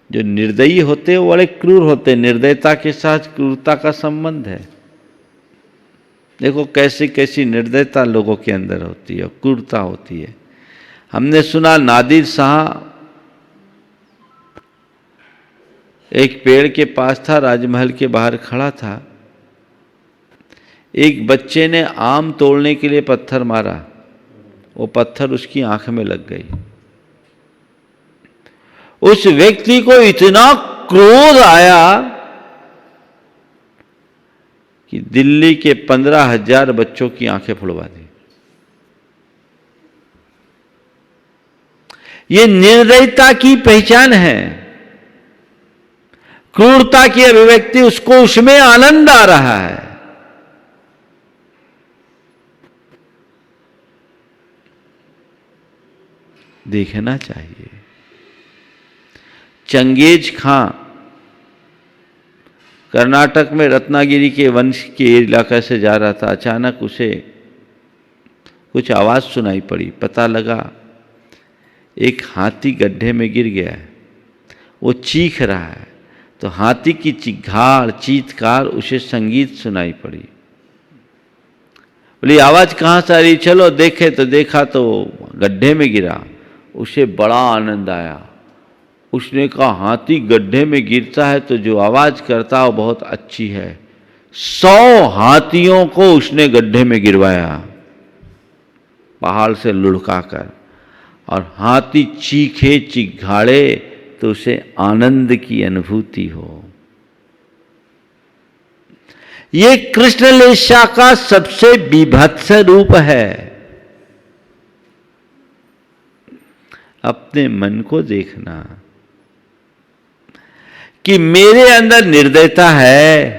जो निर्दयी होते वो बड़े क्रूर होते। निर्दयता के साथ क्रूरता का संबंध है। देखो कैसी कैसी निर्दयता लोगों के अंदर होती है, क्रूरता होती है। हमने सुना नादिर शाह एक पेड़ के पास था, राजमहल के बाहर खड़ा था। एक बच्चे ने आम तोड़ने के लिए पत्थर मारा, वो पत्थर उसकी आंख में लग गई। उस व्यक्ति को इतना क्रोध आया कि दिल्ली के 15,000 बच्चों की आंखें फुड़वा दी। ये निर्दयता की पहचान है। क्रूरता की अभिव्यक्ति, उसको उसमें आनंद आ रहा है। देखना चाहिए। चंगेज खां कर्नाटक में रत्नागिरी के वंश के इलाके से जा रहा था। अचानक उसे कुछ आवाज सुनाई पड़ी। पता लगा एक हाथी गड्ढे में गिर गया है, वो चीख रहा है। तो हाथी की चिघाड़ चीत्कार उसे संगीत सुनाई पड़ी। बोली आवाज कहाँ से आ रही, चलो देखे। तो देखा तो गड्ढे में गिरा। उसे बड़ा आनंद आया। उसने कहा हाथी गड्ढे में गिरता है तो जो आवाज करता है वो बहुत अच्छी है। 100 हाथियों को उसने गड्ढे में गिरवाया पहाड़ से लुढ़काकर, और हाथी चीखे चिघाड़े तो उसे आनंद की अनुभूति हो। ये कृष्ण लेशा का सबसे बीभत्स रूप है। अपने मन को देखना कि मेरे अंदर निर्दयता है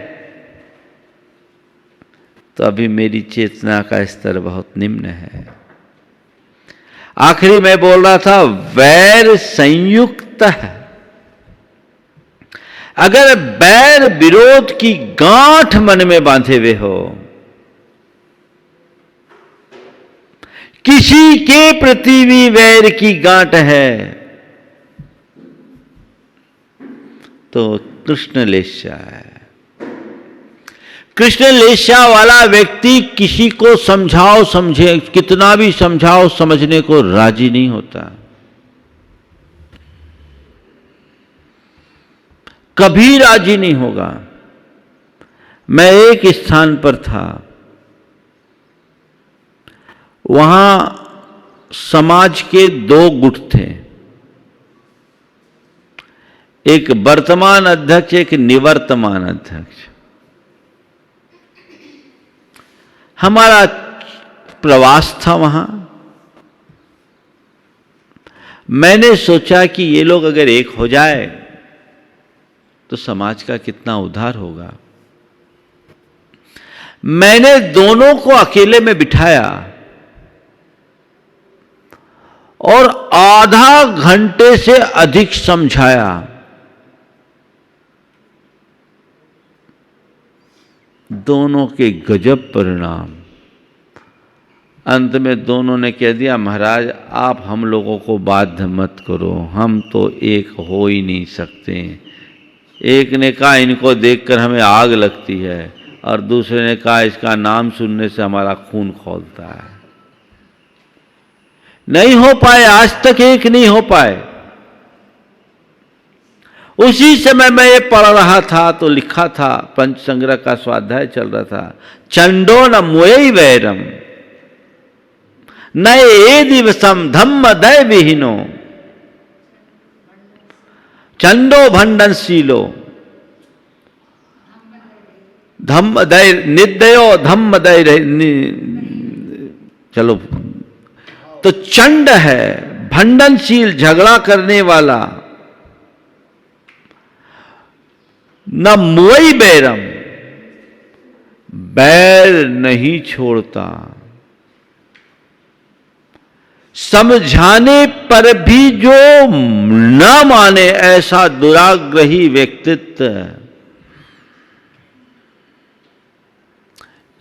तो अभी मेरी चेतना का स्तर बहुत निम्न है। आखिरी मैं बोल रहा था वैर संयुक्त है। अगर बैर विरोध की गांठ मन में बांधे हुए हो, किसी के प्रति भी वैर की गांठ है, तो कृष्ण लेशा है। कृष्ण लेशा वाला व्यक्ति किसी को समझाओ समझे, कितना भी समझाओ समझने को राजी नहीं होता। कभी राजी नहीं होगा। मैं एक स्थान पर था, वहां समाज के 2 गुट थे। एक वर्तमान अध्यक्ष, एक निवर्तमान अध्यक्ष। हमारा प्रवास था वहां। मैंने सोचा कि ये लोग अगर एक हो जाए तो समाज का कितना उद्धार होगा। मैंने दोनों को अकेले में बिठाया और आधा घंटे से अधिक समझाया। दोनों के गजब परिणाम। अंत में दोनों ने कह दिया, महाराज आप हम लोगों को बाध्य मत करो, हम तो एक हो ही नहीं सकते। एक ने कहा इनको देखकर हमें आग लगती है, और दूसरे ने कहा इसका नाम सुनने से हमारा खून खौलता है। नहीं हो पाए, आज तक एक नहीं हो पाए। उसी समय मैं ये पढ़ रहा था तो लिखा था, पंचसंग्रह का स्वाध्याय चल रहा था, चंडो न मुए वैरम न ए दिवसम धम्म दय विहीनो चंडो भंडनशीलो धम्म दय निदयो धम्म दय। चलो, तो चंड है भंडनशील, झगड़ा करने वाला, न मुई बैरम, बैर नहीं छोड़ता, समझाने पर भी जो न माने ऐसा दुराग्रही व्यक्तित्व।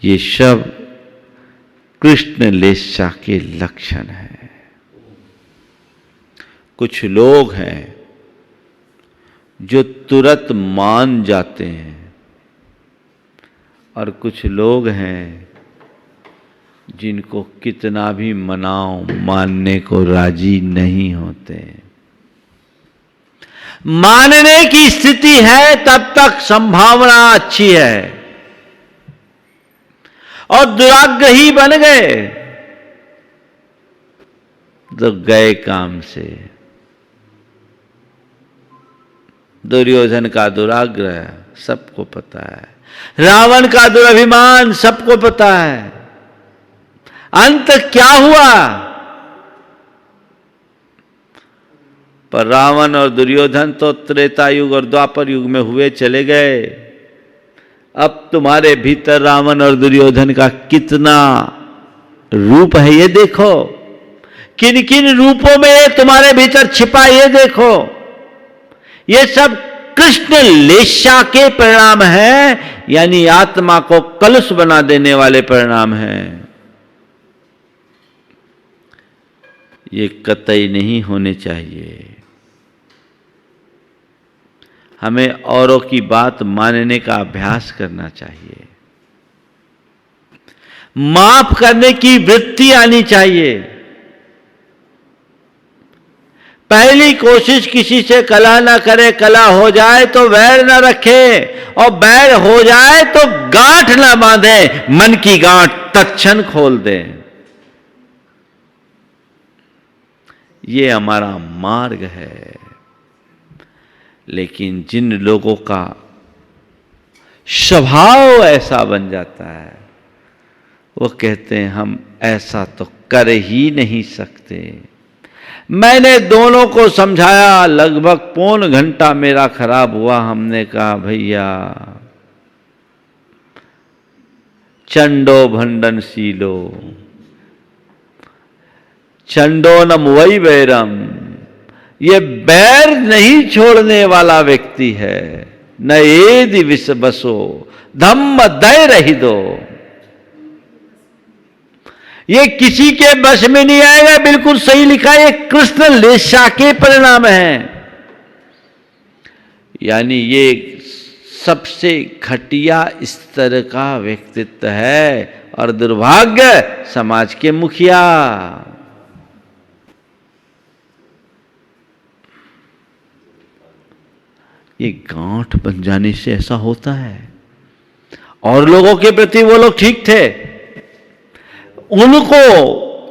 ये सब कृष्ण लेशा के लक्षण हैं। कुछ लोग हैं जो तुरंत मान जाते हैं, और कुछ लोग हैं जिनको कितना भी मनाओ मानने को राजी नहीं होते। मानने की स्थिति है तब तक संभावना अच्छी है, और दुराग्रही बन गए तो गए काम से। दुर्योधन का दुराग्रह सबको पता है, रावण का दुराभिमान सबको पता है। अंत क्या हुआ? पर रावण और दुर्योधन तो त्रेता युग और द्वापर युग में हुए चले गए। अब तुम्हारे भीतर रावण और दुर्योधन का कितना रूप है ये देखो, किन किन रूपों में ये तुम्हारे भीतर छिपा ये देखो। ये सब कृष्ण लेशा के परिणाम हैं, यानी आत्मा को कलुष बना देने वाले परिणाम हैं। ये कतई नहीं होने चाहिए। हमें औरों की बात मानने का अभ्यास करना चाहिए, माफ करने की वृत्ति आनी चाहिए। पहली कोशिश किसी से कलह ना करे, कलह हो जाए तो वैर ना रखे, और वैर हो जाए तो गांठ ना बांधे, मन की गांठ तत्क्षण खोल दे। ये हमारा मार्ग है। लेकिन जिन लोगों का स्वभाव ऐसा बन जाता है, वो कहते हैं हम ऐसा तो कर ही नहीं सकते। मैंने दोनों को समझाया, लगभग पौन घंटा मेरा खराब हुआ। हमने कहा भैया चंडो भंडनशीलो चंडो न मुई बैरम, ये बैर नहीं छोड़ने वाला व्यक्ति है। न एदि विष बसो धम्म दय रही दो, ये किसी के बस में नहीं आएगा। बिल्कुल सही लिखा, ये कृष्ण लेशा के परिणाम हैं। यानी ये सबसे घटिया स्तर का व्यक्तित्व है, और दुर्भाग्य समाज के मुखिया। ये गांठ बन जाने से ऐसा होता है। और लोगों के प्रति वो लोग ठीक थे, उनको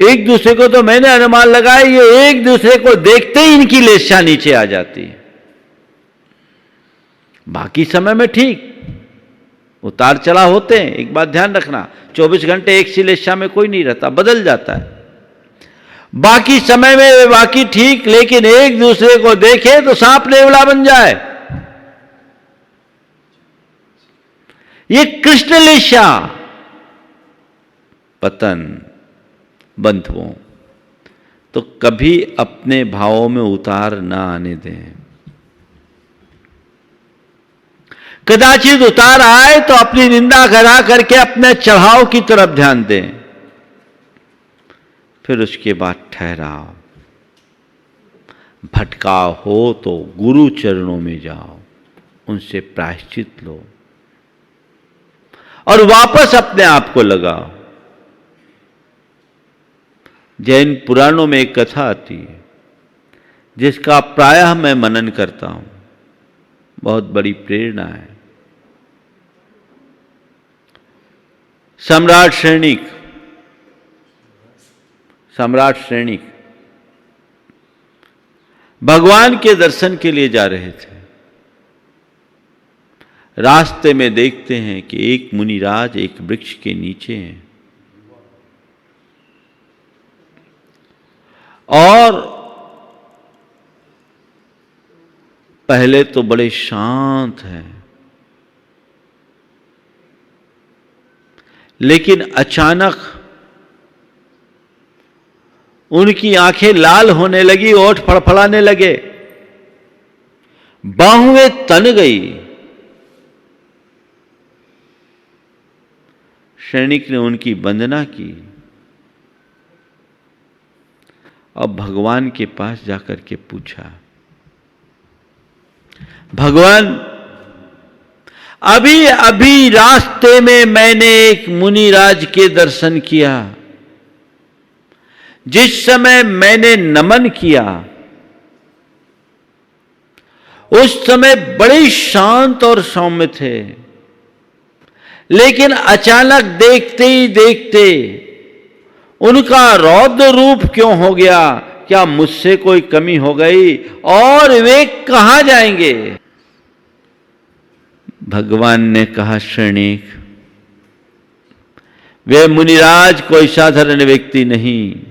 एक दूसरे को तो मैंने अनुमान लगाया, ये एक दूसरे को देखते ही इनकी लेशा नीचे आ जाती है। बाकी समय में ठीक उतार चढ़ा होते हैं। एक बात ध्यान रखना, 24 घंटे एक सी लेशा में कोई नहीं रहता, बदल जाता है। बाकी समय में बाकी ठीक, लेकिन एक दूसरे को देखे तो सांप नेवला बन जाए। ये कृष्ण लेशा पतन बंधुओं, तो कभी अपने भावों में उतार ना आने दें। कदाचित उतार आए तो अपनी निंदा करा करके अपने चढ़ाव की तरफ ध्यान दें, फिर उसके बाद ठहराव। भटकाव हो तो गुरु चरणों में जाओ, उनसे प्रायश्चित लो और वापस अपने आप को लगाओ। जैन पुराणों में एक कथा आती है जिसका प्रायः मैं मनन करता हूं, बहुत बड़ी प्रेरणा है। सम्राट श्रेणिक भगवान के दर्शन के लिए जा रहे थे। रास्ते में देखते हैं कि एक मुनिराज एक वृक्ष के नीचे हैं और पहले तो बड़े शांत हैं, लेकिन अचानक उनकी आंखें लाल होने लगी, ओठ फड़फड़ाने लगे, बाहुएं तन गई। सैनिक ने उनकी वंदना की और भगवान के पास जाकर के पूछा, भगवान, अभी अभी रास्ते में मैंने एक मुनिराज के दर्शन किया। जिस समय मैंने नमन किया उस समय बड़े शांत और सौम्य थे, लेकिन अचानक देखते ही देखते उनका रौद्र रूप क्यों हो गया? क्या मुझसे कोई कमी हो गई और वे कहां जाएंगे? भगवान ने कहा, श्रेणिक, वे मुनिराज कोई साधारण व्यक्ति नहीं,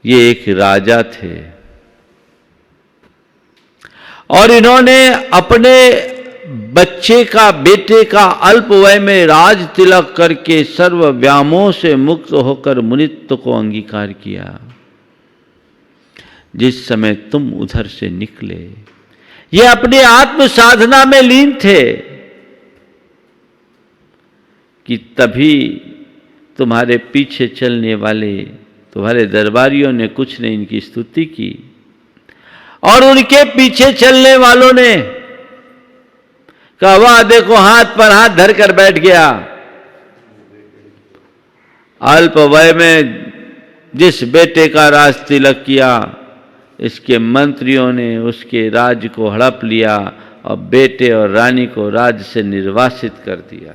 ये एक राजा थे और इन्होंने अपने बेटे का अल्प वय में राज तिलक करके सर्व व्यामों से मुक्त होकर मुनित्व को अंगीकार किया। जिस समय तुम उधर से निकले, ये अपनी आत्म साधना में लीन थे कि तभी तुम्हारे पीछे चलने वाले तुम्हारे दरबारियों ने कुछ ने इनकी स्तुति की और उनके पीछे चलने वालों ने कहा, वाह देखो, हाथ पर हाथ धरकर बैठ गया। अल्प वय में जिस बेटे का राज तिलक किया, इसके मंत्रियों ने उसके राज्य को हड़प लिया और बेटे और रानी को राज्य से निर्वासित कर दिया।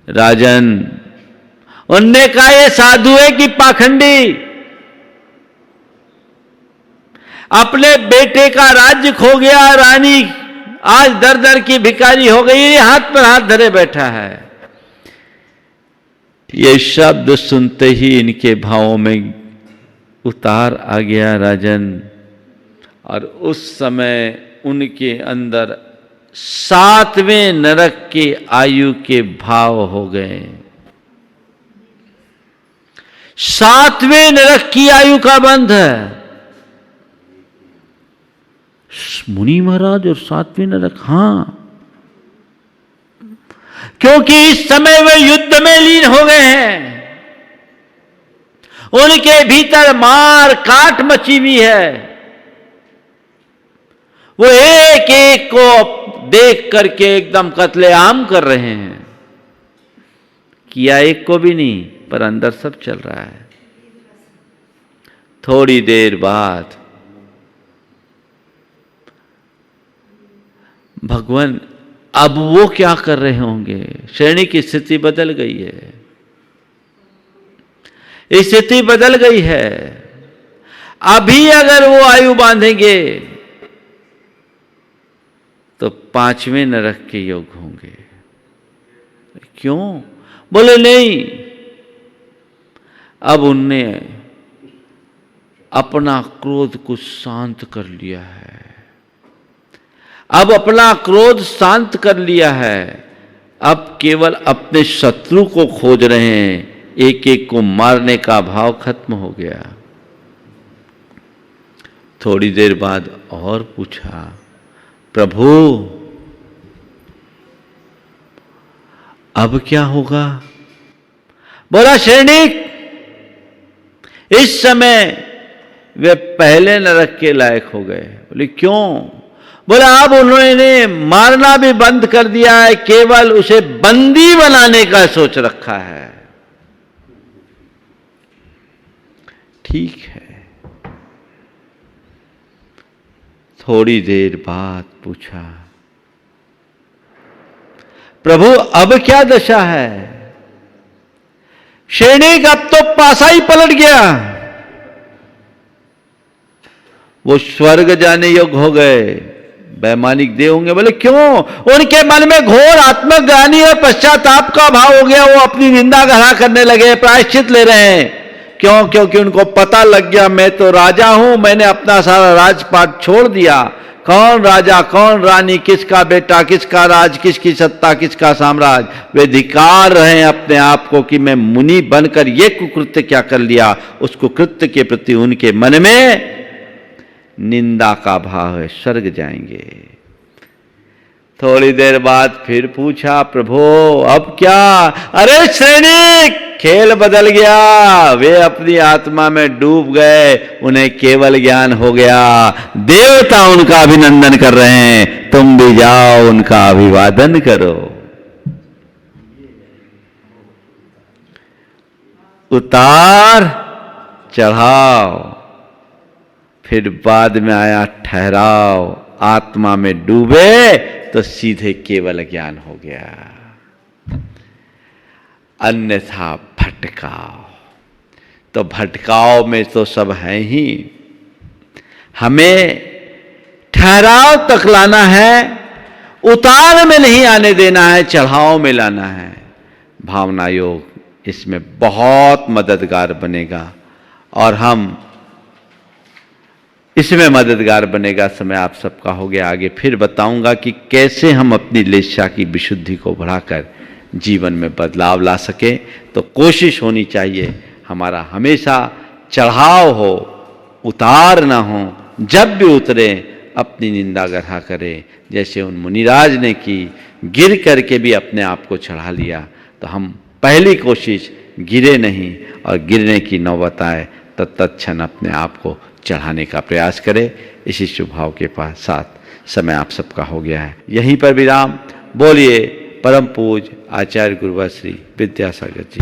राजन, उनने कहा, ये साधु है कि पाखंडी? अपने बेटे का राज्य खो गया, रानी आज दर दर की भिखारी हो गई, ये हाथ पर हाथ धरे बैठा है। ये शब्द सुनते ही इनके भावों में उतार आ गया राजन, और उस समय उनके अंदर 7वें नरक के आयु के भाव हो गए। 7वें नरक की आयु का बंध है। मुनि महाराज और 7वें नरक, हां, क्योंकि इस समय वे युद्ध में लीन हो गए हैं। उनके भीतर मार काट मची हुई है। वो एक एक को देख करके एकदम कत्लेआम कर रहे हैं। किया एक को भी नहीं, पर अंदर सब चल रहा है। थोड़ी देर बाद भगवान, अब वो क्या कर रहे होंगे? श्रेणी की स्थिति बदल गई है, स्थिति बदल गई है। अभी अगर वो आयु बांधेंगे तो 5वें नरक के योग होंगे। क्यों? बोले नहीं, अब उनने अपना क्रोध को शांत कर लिया है। अब अपना क्रोध शांत कर लिया है। अब केवल अपने शत्रु को खोज रहे हैं। एक एक को मारने का भाव खत्म हो गया। थोड़ी देर बाद और पूछा, प्रभु अब क्या होगा? बोला, शरणिक, इस समय वे पहले नरक के लायक हो गए। बोले, क्यों? बोला, अब उन्होंने मारना भी बंद कर दिया है, केवल उसे बंदी बनाने का सोच रखा है। ठीक है। थोड़ी देर बाद पूछा, प्रभु अब क्या दशा है? शरणिक, अब तो पासा ही पलट गया, वो स्वर्ग जाने योग्य हो गए, वैमानिक देव होंगे। बोले, क्यों? उनके मन में घोर आत्मग्लानि और पश्चाताप का भाव हो गया, वो अपनी निंदा गढ़ा करने लगे, प्रायश्चित ले रहे हैं। क्यों? क्योंकि उनको पता लग गया मैं तो राजा हूं, मैंने अपना सारा राजपाट छोड़ दिया। कौन राजा, कौन रानी, किसका बेटा, किसका राज, किसकी सत्ता, किसका साम्राज्य? वे धिक्कार रहे हैं अपने आप को कि मैं मुनि बनकर ये कुकृत्य क्या कर लिया। उस कुकृत्य के प्रति उनके मन में निंदा का भाव है, स्वर्ग जाएंगे। थोड़ी देर बाद फिर पूछा, प्रभु अब क्या? अरे सैनिक, खेल बदल गया, वे अपनी आत्मा में डूब गए, उन्हें केवल ज्ञान हो गया। देवता उनका अभिनंदन कर रहे हैं, तुम भी जाओ उनका अभिवादन करो। उतार चढ़ाओ, फिर बाद में आया ठहराव। आत्मा में डूबे तो सीधे केवल ज्ञान हो गया, अन्यथा भटकाव। तो भटकाव में तो सब है ही, हमें ठहराव तक लाना है, उतार में नहीं आने देना है, चढ़ाव में लाना है। भावना योग इसमें बहुत मददगार बनेगा और हम इसमें मददगार बनेगा। समय आप सबका हो गया, आगे फिर बताऊंगा कि कैसे हम अपनी लेशा की विशुद्धि को बढ़ाकर जीवन में बदलाव ला सके। तो कोशिश होनी चाहिए हमारा हमेशा चढ़ाव हो, उतार ना हो। जब भी उतरे अपनी निंदा गढ़ा करें, जैसे उन मुनिराज ने की, गिर करके भी अपने आप को चढ़ा लिया। तो हम पहली कोशिश गिरे नहीं, और गिरने की नौबत आए तो तत्क्षण अपने आप को चढ़ाने का प्रयास करें। इसी शुभ भाव के साथ समय आप सबका हो गया है, यहीं पर विराम। बोलिए परम पूज्य आचार्य गुरुवर श्री विद्यासागर जी।